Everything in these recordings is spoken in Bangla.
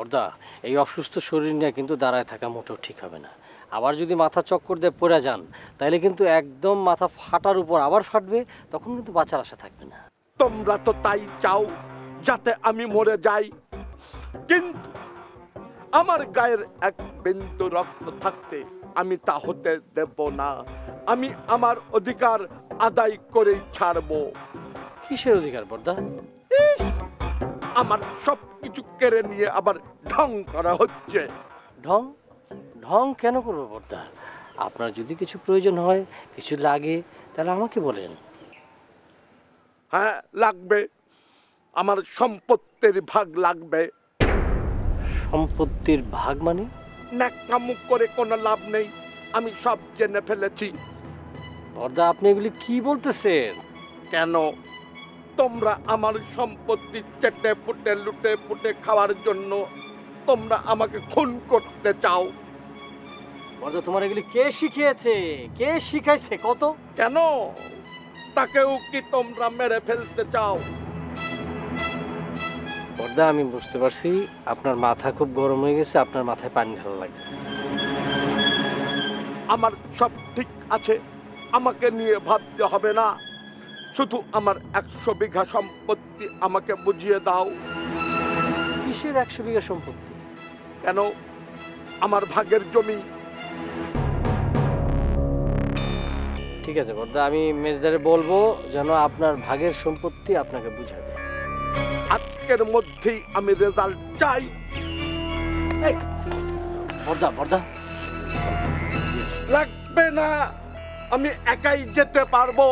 বর্দা, এই অসুস্থ শরীর নিয়ে কিন্তু দাঁড়ায় থাকা মোটেও ঠিক হবে না। আবার যদি মাথা চক্কর দিয়ে পড়ে যান তাহলে কিন্তু একদম মাথা ফাটার উপর আবার ফাটবে, তখন কিন্তু বাঁচার আশা থাকবে না। তোমরা তো তাই চাও যাতে আমি মরে যাই, কিন্তু আমার গায়ের এক বিন্দু রক্ত থাকতে আমি তা হতে দেব না। আমি আমার অধিকার আদায় করেই ছাড়বো। কিসের অধিকার বর্দা? আমার সবকিছু কেড়ে নিয়ে আবার ঢং করা হচ্ছে। ঢং? ঢং কেন করবো বর্দা? আপনার যদি কিছু প্রয়োজন হয়, কিছু লাগে, তাহলে আমাকে বলেন। হ্যাঁ লাগবে, আমার সম্পত্তির ভাগ লাগবে। সম্পত্তির ভাগ মানে? ন্যাকামুখ করে কোনো লাভ নেই, আমি সব জেনে ফেলেছি। বর্দা, আপনি এগুলি কি বলতেছেন? কেন? তোমরা আমার সম্পত্তি চেটে পুটে লুটে পুটে খাওয়ার জন্য তোমরা আমাকে খুন করতে চাও। বর্দা, তোমার এগুলি কে শিখিয়েছে? কে শিখাইছে কত? কেন? তাকেও কি তোমরা মেরে ফেলতে চাও? বর্দা, আমি বুঝতে পারছি আপনার মাথা খুব গরম হয়ে গেছে, আপনার মাথায় পানি ঢালা লাগে। আমার সব ঠিক আছে, আমাকে নিয়ে ভাবতে হবে না। শুধু আমার 100 বিঘা সম্পত্তি আমাকে বুঝিয়ে দাও। কিসের 100 বিঘা সম্পত্তি? কেন? আমার ভাগের জমি। ঠিক আছে বর্দা, আমি মেজদারে বলবো যেন আপনার ভাগের সম্পত্তি আপনাকে বুঝিয়ে দেয়। আজকের মধ্যেই আমি রেজাল্ট চাই। বর্দা বর্দা, লাগবে না, আমি একাই যেতে পারবো।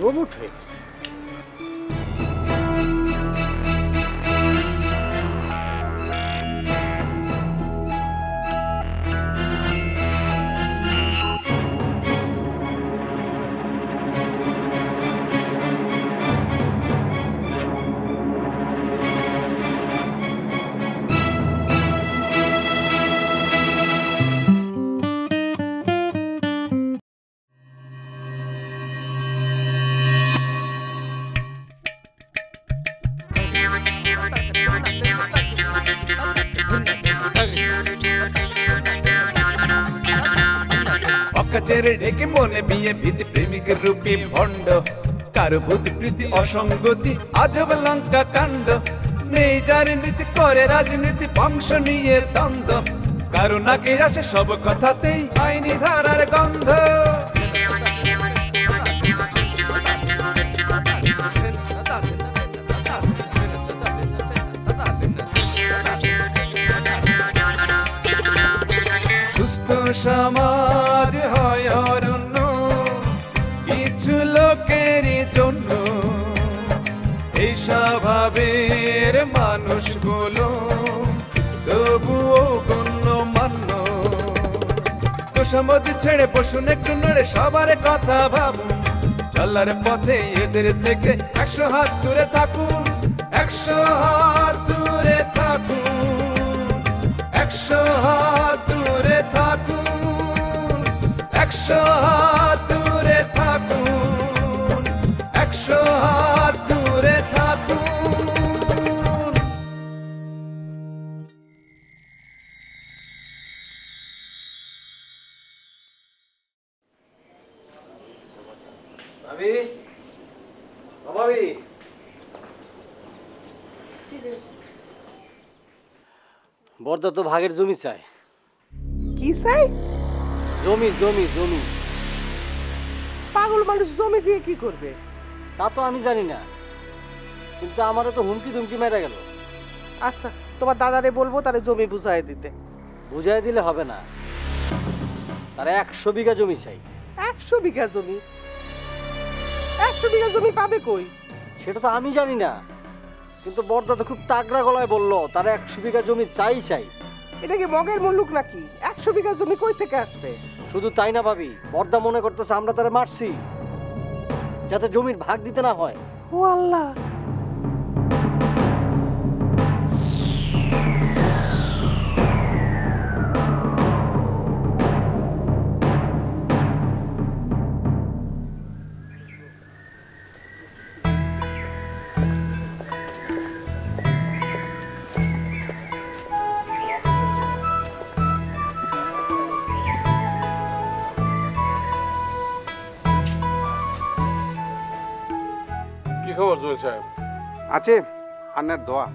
রোবট হয়ে গেছে। অকাচেরে ঢেকে মনে বিয়ে ভীতি প্রেমিকের রূপে ভণ্ড, কারো ভূতি প্রীতি অসঙ্গতি আজব লঙ্কা কাণ্ড। নেই যার নীতি করে রাজনীতি, বংশ নিয়ে দ্বন্দ্ব, কারো নাকে আসে সব কথাতেই আইনি ধারার গন্ধ। সুস্থ সমাজ হয় অরণ্য কিছু লোকেরই জন্য, এই স্বভাবের মানুষগুলো তবুও গণ্যমান্য। তোষামতি ছেড়ে বসুন একটু নড়ে, সবার কথা ভাবুন, চলার পথে এদের থেকে 100 হাত দূরে থাকুন, 100 হাত দূরে থাকুন, 100 হাত দূরে থাকুন, 100 হাত দূরে থাকুন, 100 হাত দূরে থাকুন। ভাবি, ও ভাবি, বর্দা তো ভাগের জমি চায়। কি চাই? জমি জমি জমি। পাগল মানুষ জমি দিয়ে কি করবে? তা তো আমি জানি না, কিন্তু আমারও তো হুমকি ধুমকি মেরে গেল। আচ্ছা, তোমার দাদারে বলবো তারে জমি বুঝাই দিতে। বুঝাই দিলে হবে না, তারা 100 বিঘা জমি চাই। 100 বিঘা জমি? 100 বিঘা জমি পাবে কই? সেটা তো আমি জানি না, কিন্তু বর্দা তো খুব তাগড়া গলায় বললো তারা 100 বিঘা জমি চাই চাই। এটা কি মগের মুল্লুক নাকি? 100 বিঘা জমি কই থেকে আসবে? শুধু তাই না ভাবি, বর্দা মনে করতেছে আমরা তারা মারছি যাতে জমির ভাগ দিতে না হয়। ও আল্লাহ! খবর জুয়েল সাহেব? আছে আন্নের দোয়া।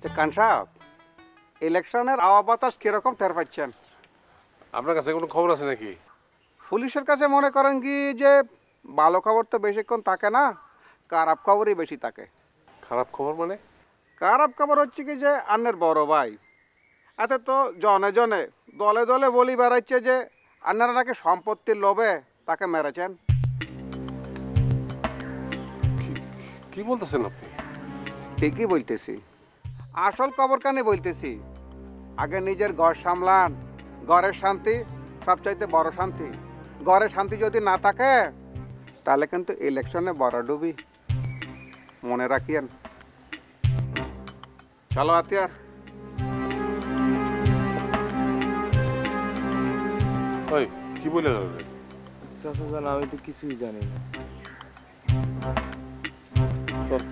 তো কান সাহেব, ইলেকশনের আওয়া বাতাস কিরকম টের পাচ্ছেন? আপনার কাছে কোনো খবর আছে নাকি? পুলিশের কাছে মনে করেন কি যে ভালো খবর তো বেশিক্ষণ থাকে না, খারাপ খবরই বেশি থাকে। খারাপ খবর মানে? খারাপ খবর হচ্ছে কি যে আন্নের বড় ভাই এতে তো জনে জনে দলে দলে বলি বেড়াচ্ছে যে আন্নারা নাকি সম্পত্তির লোভে তাকে মেরেছেন। কি বলতেছেন আপনি? ঠিকই বলতেছি, আসল খবর কানে বলতেছি। আগে নিজের ঘর সামলান, ঘরের শান্তি সবচাইতে বড় শান্তি। ঘরে শান্তি যদি না থাকে তাহলে কিন্তু ইলেকশনে বড় ডুবি, মনে রাখিয়েন। চলো আতিয়ার। ওই কি বলে গেল? চাচা জান, আমি তো কিছুই জানি না। চল।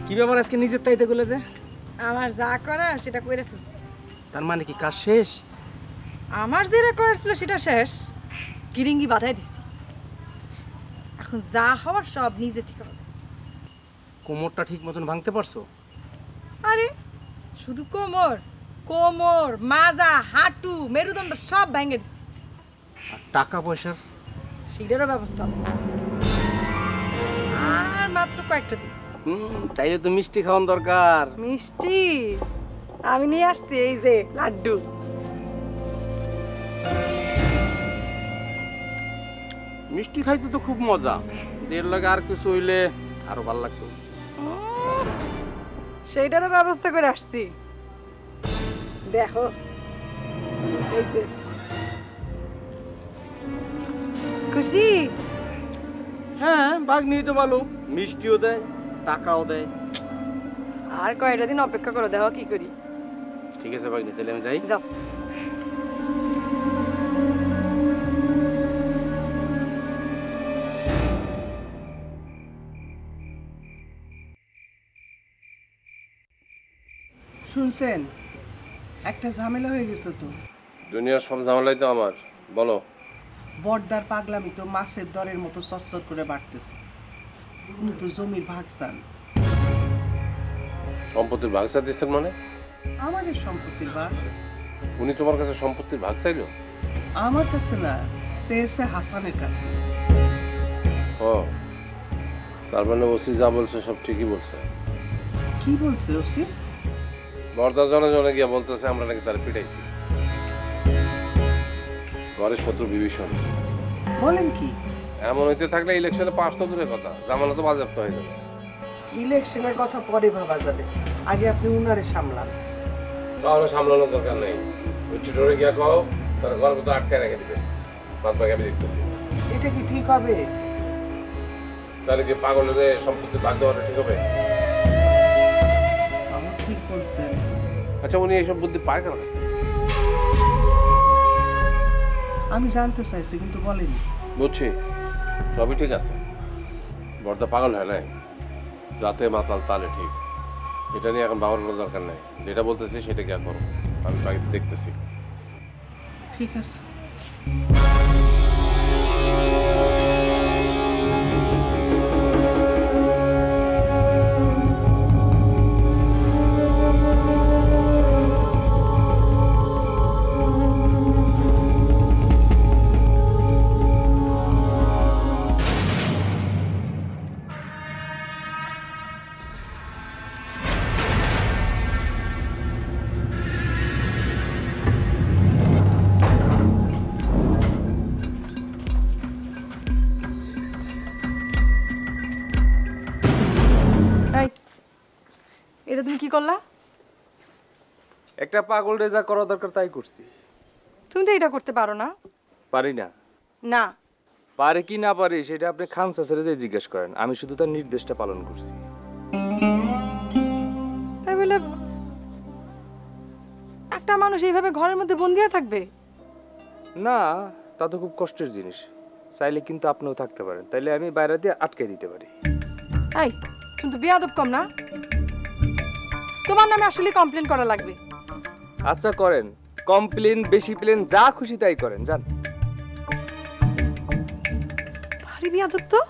কি ব্যাপার আজকে নিজের তাইতে গেলে যে? আমার যা করার সেটা করে ফেলছি। তার মানে কি কাজ শেষ? আমার যেটা করার ছিল সেটা শেষ, কিরিঙ্গি বাধাই দিছি। এখন যা হওয়ার সব নিজে থেকে হবে। কোমরটা ঠিক মতন ভাঙতে পারছো? আরে শুধু কোমর, কোমর, মাজা, হাঁটু, মেরুদণ্ড সব ভেঙে দিছি। আর টাকা পয়সার? সেটারও ব্যবস্থা হবে। আর মাত্র কয়েকটা দিন। তাইলে তো মিষ্টি খাওয়ান দরকার। মিষ্টি আমি নিয়ে আসছি, এই যে লাড্ডু। মিষ্টি খাইতে তো খুব মজা, এর লাগে আর কিছু হইলে আরো ভালো লাগতো। সেইটারও ব্যবস্থা করে আসছি, দেখো। এই যে খুশি? হ্যাঁ, ভাগ্নি তো ভালো, মিষ্টিও দেয় টাকাও দেয়। আর কয়টা দিন অপেক্ষা করো, দেখো কি করি। ঠিক আছে ভাগ্নি, তাহলে আমি যাই। যাও। শুনছেন, একটা ঝামেলা হয়ে গেছে তো। দুনিয়ার সব ঝামেলাই তো আমার। বলো। বর্দার পাগলামি তো মাছের দরের মতো চচ্চর করে বাড়তেছে। উনি তো জমির ভাগ চান। সম্পত্তির ভাগ চা দিচ্ছেন মানে? আমাদের সম্পত্তির ভাগ। উনি তোমার কাছে সম্পত্তির ভাগ চাইলো? আমার কাছে না, চেয়েছে হাসানের কাছে। ও, তার মানে ওসি যা বলছে সব ঠিকই বলছে। কি বলছে ওসি? বর্দা জনে জনে গিয়া বলতেছে আমরা নাকি তার পিটাইছি। ঘরের শত্রু বিভীষণ। বলেন কি? এমন হইতে থাকলে ইলেকশনে পাস তো দূরের কথা, জামানত তো বাজেয়াপ্ত হয়ে যাবে। ইলেকশনের কথা পরে ভাবা যাবে, আগে আপনি উনারে সামলান। তাহলে সামলানোর দরকার নেই। উচ্চ ধরে গিয়া কও তার গর্ব তো আটকায় রেখে দিবে। বাদ বাকি আমি দেখতেছি। এটা কি ঠিক হবে? তাহলে কি পাগলদের সম্পত্তি ভাগ দেওয়াটা ঠিক হবে? তাও ঠিক বলছেন। আচ্ছা, উনি এইসব বুদ্ধি পায় কার কাছ থেকে? আমি জানতে চাইছি কিন্তু বলেনি। বুঝছি, সবই ঠিক আছে। বড়দা পাগল হয় নাই, যাতে মাতাল তালে ঠিক। এটা নিয়ে এখন বাবার কোনো দরকার নাই। যেটা বলতেছি সেটা জ্ঞান করো, আমি বাড়িতে দেখতেছি। ঠিক আছে। এটা তুমি কি করলা? একটা পাগল রে যা করা দরকার তাই করছি। তুমি তো এটা করতে পারো না। পারি না? না। পারি কি না পারি সেটা আপনি খান চাচারে যে জিজ্ঞেস করেন, আমি শুধু তার নির্দেশটা পালন করছি। তাহলে একটা মানুষ এইভাবে ঘরের মধ্যে বন্দি হয়ে থাকবে? না, তা তো খুব কষ্টের জিনিস। চাইলে কিন্তু আপনিও থাকতে পারেন, তাইলে আমি বাইরে দিয়ে আটকে দিতে পারি। এই তুমি তো বেয়াদব কম না? তোমার নামে আসলে কমপ্লেন করা লাগবে। আচ্ছা করেন, কমপ্লেন বেশি প্লেন যা খুশি তাই করেন, যান। ভারী বেয়াদব তো।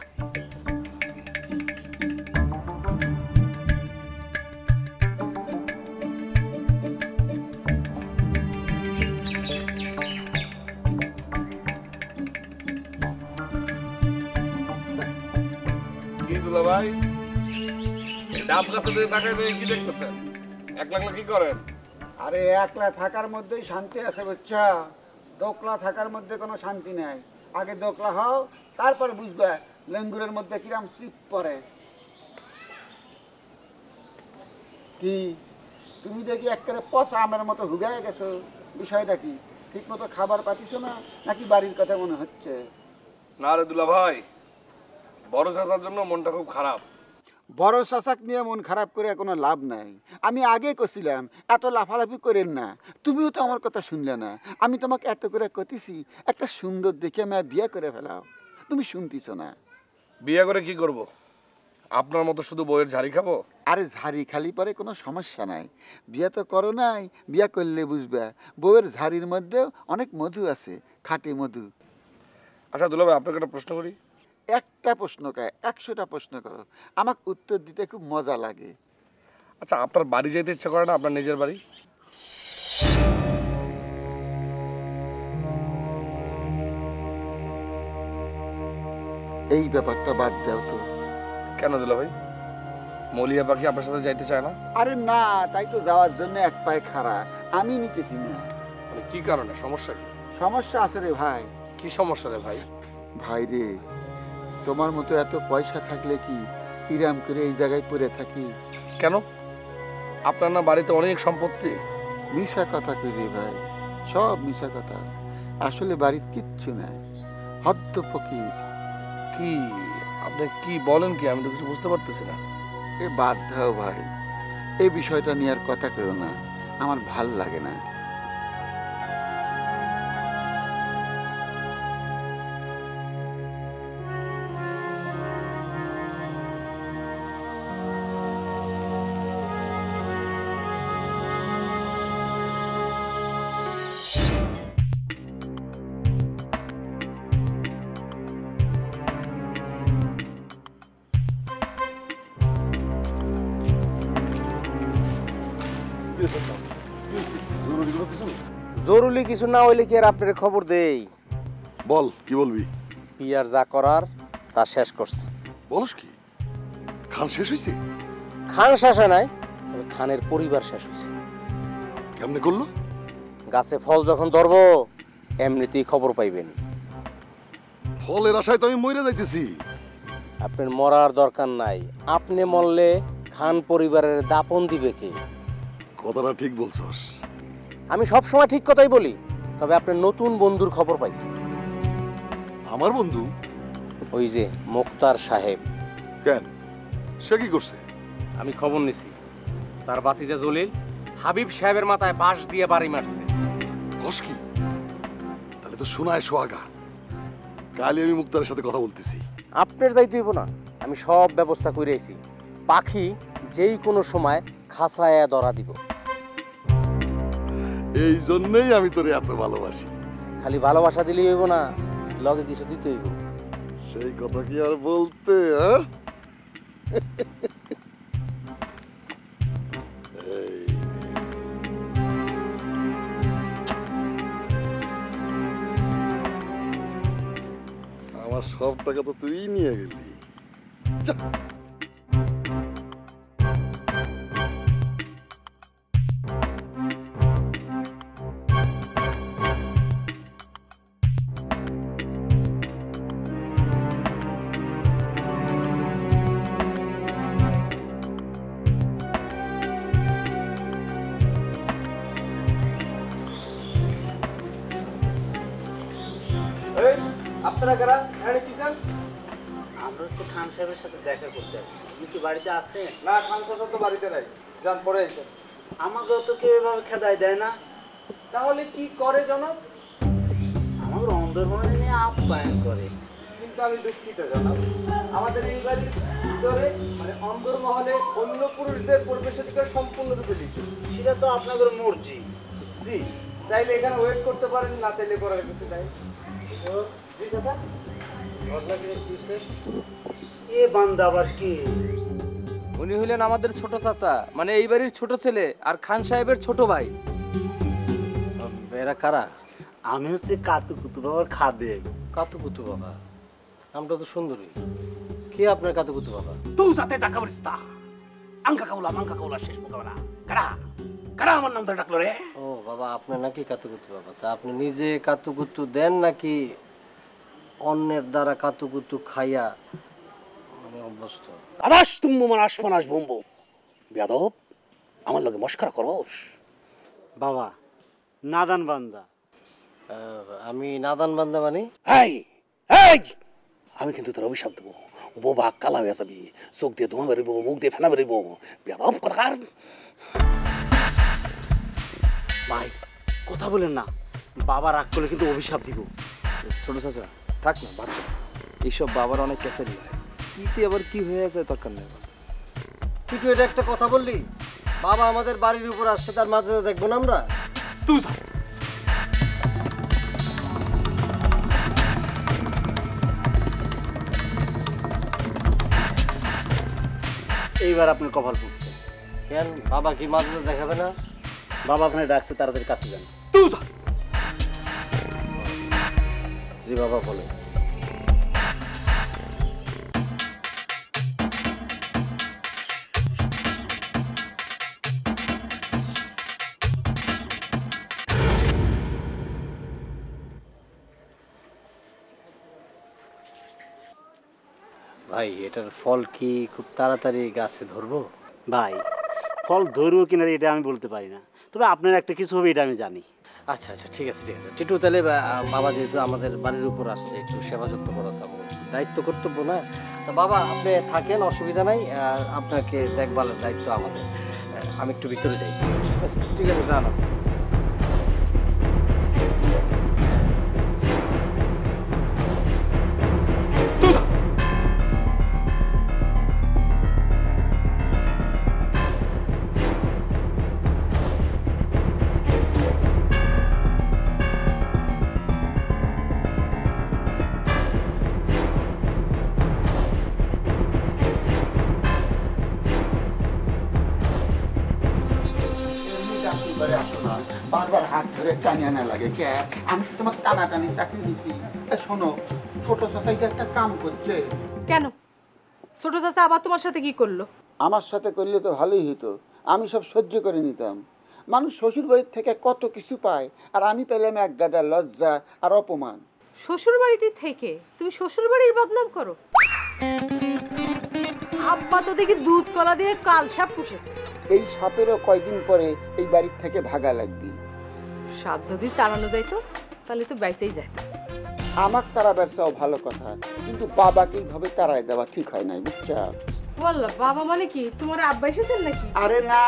কি দুলা ভাই, ডাব গাছে তাকায় দিয়ে কি দেখতেছেন? একলা কি করেন? আরে একলা থাকার মধ্যেই শান্তি আছে বুঝছা, দোকলা থাকার মধ্যে কোনো শান্তি নাই। আগে দোকলা হও, তারপর বুঝবে লেঙ্গুরের মধ্যে কিরাম স্লিপ পড়ে। কি তুমি দেখি একেবারে পচা আমের মতো হুগায় গেছো, বিষয়টা কি? ঠিক মতো খাবার পাতিছো না, নাকি বাড়ির কথা মনে হচ্ছে? না রে দুলা ভাই, বড় চাচার জন্য মনটা খুব খারাপ। বড় চাচাক নিয়ে মন খারাপ করে কোনো লাভ নাই। আমি আগে কছিলাম এত লাফালাফি করেন না, তুমিও তো আমার কথা শুনলে না। আমি তোমাকে এত করে কতিছি একটা সুন্দর দেখে আমি বিয়ে করে ফেলাও, তুমি শুনতিছ না। বিয়ে করে কি করব? আপনার মতো শুধু বইয়ের ঝাড়ি খাবো? আরে ঝাড়ি খালি পরে কোনো সমস্যা নাই, বিয়ে তো করো নাই, বিয়ে করলে বুঝবে বউয়ের ঝাড়ির মধ্যেও অনেক মধু আছে, খাঁটি মধু। আচ্ছা দুলা ভাই, আপনাকে একটা প্রশ্ন করি। একটা প্রশ্ন কে 100টা প্রশ্ন করো, আমাকে উত্তর দিতে খুব মজা লাগে। আচ্ছা, আপনার বাড়ি যেতে ইচ্ছা করে না, আপনার নিজের বাড়ি? এই ব্যাপারটা বাদ দাও তো। কেন দুলা ভাই, মলিয়া পাখি আপনার সাথে যাইতে চায় না? আরে না, তাই তো যাওয়ার জন্য এক পায়ে খাড়া, আমি নিতেছি না। মানে কি কারণে, সমস্যা কি? সমস্যা আছে রে ভাই। কি সমস্যা রে ভাই? ভাই রে, তোমার মতো এত পয়সা থাকলে কি ইরাম করে এই জায়গায় পড়ে থাকি? কেন, আপনার না বাড়িতে অনেক সম্পত্তি? মিশা কথা কই রে ভাই, সব মিশা কথা। আসলে বাড়িতে কিচ্ছু নাই, হদ্দ ফকির। কি আপনি কি বলেন কি, আমি তো কিছু বুঝতে পারতেছি না। এ বাদ দাও ভাই, এই বিষয়টা নিয়ে আর কথা কেউ না, আমার ভাল লাগে না। জরুরি কিছু না হইলে কি আর আপনার খবর দেই? বল, কি বলবি? পিয়ার যা করার তা শেষ করছে। বলস কি? খান শেষ হয়েছে? খান শেষ হয় নাই, তবে খানের পরিবার শেষ হয়েছে। কেমনে করলো? গাছে ফল যখন ধরবো এমনিতেই খবর পাইবেন। ফলের আশায় তো আমি মরে যাইতেছি। আপনার মরার দরকার নাই, আপনি মরলে খান পরিবারের দাপন দিবে কে? কথাটা ঠিক বলছস। আমি সব সময় ঠিক কথাই বলি, তবে আপনার নতুন বন্ধুর খবর পাইছি। আমার বন্ধু? ওই যে মুক্তার সাহেব। কেন, সে কি করছে? আমি খবর নিছি, তার ভাতিজা জলিল হাবিব সাহেবের মাথায় বাঁশ দিয়ে বাড়ি মারছে। কস কি? তাহলে তো শোনায় সোহাগা। কালই আমি মুক্তারের সাথে কথা বলতেছি। আপনার যাইতে হইব না, আমি সব ব্যবস্থা করেছি। পাখি যেই কোনো সময় খাঁচায় ধরা দিব। এই জন্যই আমি তোরে এত ভালোবাসি। খালি ভালোবাসা দিলেই হইব না, লগে কিছু দিতে হইব। সেই কথা কি আর বলতে, হ্যাঁ? আমার সব টাকা তো তুই নিয়ে গেলি। আপনারা কারা? এখানে কি চান? আমরা হচ্ছে খান সাহেবের সাথে দেখা করতে আসছি। আপনি কি বাড়িতে আছেন? না, খান চাচা তো বাড়িতে নাই। যান পরে এসে। আমাকেও তো কেউ এভাবে খেদাই দেয় না। তাহলে কি করে জনাব? আমাকে অন্দরমহলে নিয়ে আপ্যায়ন করে। কিন্তু আমি দুঃখিত জনাব, আমাদের এই বাড়ির ভিতরে মানে অন্দরমহলে অন্য পুরুষদের প্রবেশাধিকার সম্পূর্ণরূপে দিচ্ছে। সেটা তো আপনাদের মর্জি। জি, চাইলে এখানে ওয়েট করতে পারেন, না চাইলে করার কিছু নাই। জি চাচা, ঘটনা কি হয়েছে? এ বান্দা আবার কি? উনি হইলেন আমাদের ছোট চাচা, মানে এই বাড়ির ছোট ছেলে আর খান সাহেবের ছোট ভাই। এরা কারা? আমি হচ্ছে কাতুকুতু বাবার খাদে। কাতুকুতু বাবা, নামটা তো সুন্দরী। কে আপনার কাতুকুতু বাবা? তুই যাতে যা কাবরিস্তা আঙ্কা কাউলা মাঙ্কা কাউলা শেষ মোকাবেলা কারা কারা আমার নাম ধরে ডাকলো রে? ও বাবা, আপনার নাকি কাতুকুতু বাবা? তা আপনি নিজে কাতুকুতু দেন নাকি অন্যের দ্বারা কাতুকুতু খাইয়া মানে অভ্যস্ত? আদাস তুমি মানাস ফনাস বম্বো বেয়াদব, আমার লগে মস্করা করস? বাবা নাদান বান্দা। আমি নাদান বান্দা মানে? এই এই আমি কিন্তু তোর অভিশাপ দেবো। বোবা কালা হয়ে যাবি, চোখ দিয়ে ধোঁয়া বেরিব, মুখ দিয়ে ফেনা বেরিব। বেয়াদব কথাকার। ভাই কথা বলেন না, বাবা রাগ করলে কিন্তু অভিশাপ দিব। ছোট চাচা থাক না, বাদ দে। এইসব বাবার অনেক ক্যাসেট কিতে আবার কি হয়ে আছে দরকার নেই। তুই তো এটা একটা কথা বললি, বাবা আমাদের বাড়ির উপর আসছে, তার মাঝে দেখবো না আমরা? তুই যা। এইবার আপনার কপাল পড়ছে। কেন, বাবা কি মাঝে দেখাবে না? বাবা আপনার ডাকছে, তাড়াতাড়ি কাছে যান। তুই যা। জি বাবা বলে। ভাই এটার ফল কি খুব তাড়াতাড়ি গাছে ধরবো? ভাই ফল ধরবো কিনা এটা আমি বলতে পারি না, তবে আপনার একটা কিছু হবে এটা আমি জানি। আচ্ছা আচ্ছা, ঠিক আছে ঠিক আছে টিটু, তাহলে বাবা যেহেতু আমাদের বাড়ির উপর আসছে, একটু সেবা যত্ন করা তো আমার দায়িত্ব কর্তব্য না? তা বাবা আপনি থাকেন, অসুবিধা নাই, আর আপনাকে দেখভালের দায়িত্ব আমাদের। আমি একটু ভিতরে যাই। ঠিক আছে ঠিক আছে, জানা। বারবার হাত ধরে টানিয়া না লাগে কে? আমি তোমার টানাটানি চাকরি দিছি। শোনো, ছোট চাচাইকে একটা কাম করছে। কেন ছোট চাচা আবার তোমার সাথে কি করলো? আমার সাথে করলে তো ভালোই হতো, আমি সব সহ্য করে নিতাম। মানুষ শ্বশুর বাড়ির থেকে কত কিছু পায়, আর আমি পেলাম এক গাদা লজ্জা আর অপমান। শ্বশুর বাড়িতে থেকে তুমি শ্বশুর বাড়ির বদনাম করো? আব্বা তো দেখি দুধ কলা দিয়ে কাল সাপ পুষেছে। এই সাপেরও কয়দিন পরে এই বাড়ির থেকে ভাগা লাগবে। সাপ যদি তাড়ানো যাইতো তাহলে তো বাইসেই যায়। আমার তারা ব্যবসাও ভালো কথা, কিন্তু বাবাকে এইভাবে তাড়ায় দেওয়া ঠিক হয় নাই, বুঝছো? বললো বাবা মানে কি তোমার আব্বা এসেছেন নাকি? আরে না,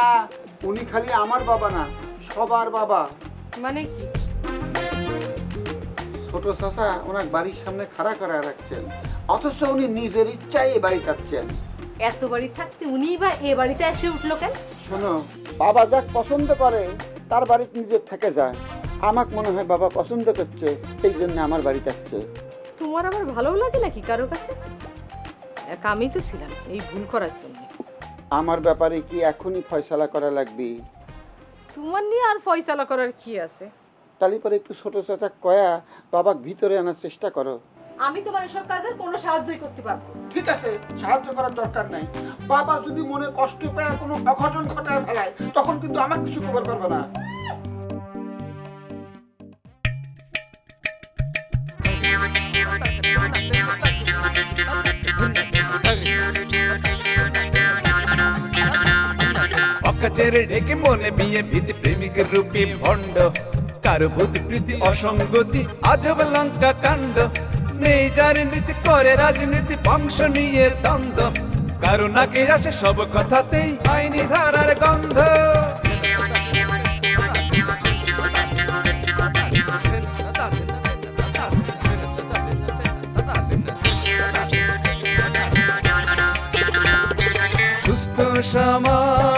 উনি খালি আমার বাবা না, সবার বাবা। মানে কি? ছোট চাচা ওনার বাড়ির সামনে খাড়া করে রাখছেন, অথচ উনি নিজের ইচ্ছায় এ বাড়ি থাকছেন। এত বাড়ি থাকতে উনিই বা এ বাড়িতে এসে উঠলো কেন? শোনো, বাবা যা পছন্দ করে তার বাড়িতে নিজের থেকে যায়। আমাকে মনে হয় বাবা পছন্দ করছে, এই জন্য আমার বাড়ি থাকছে। তোমার আবার ভালো লাগে নাকি কারোর কাছে? এক আমি তো ছিলাম এই ভুল করার জন্য। আমার ব্যাপারে কি এখনই ফয়সালা করা লাগবে? তোমার নিয়ে আর ফয়সালা করার কি আছে? তাহলে পরে একটু ছোট চাচা কয়া বাবাকে ভিতরে আনার চেষ্টা করো। আমি তোমার এসব কাজের কোনো সাহায্যই করতে পারবো। ঠিক আছে, সাহায্য করার দরকার নাই। বাবা যদি মনে কষ্ট পায় কোনো অঘটন ঘটায় ফেলায়, তখন কিন্তু আমাকে কিছু খবর পারবে না। অকাচের ঢেকে মনে বিয়ে ভীতি প্রেমিকের রূপে ভণ্ড, কারো ভূতি প্রীতি অসঙ্গতি আজব লঙ্কা কাণ্ড। নেই যার নীতি করে রাজনীতি, বংশ নিয়ে দ্বন্দ্ব, কারো নাকে আসে সব কথাতেই আইনি ধারার গন্ধ। সুস্থ সমাজ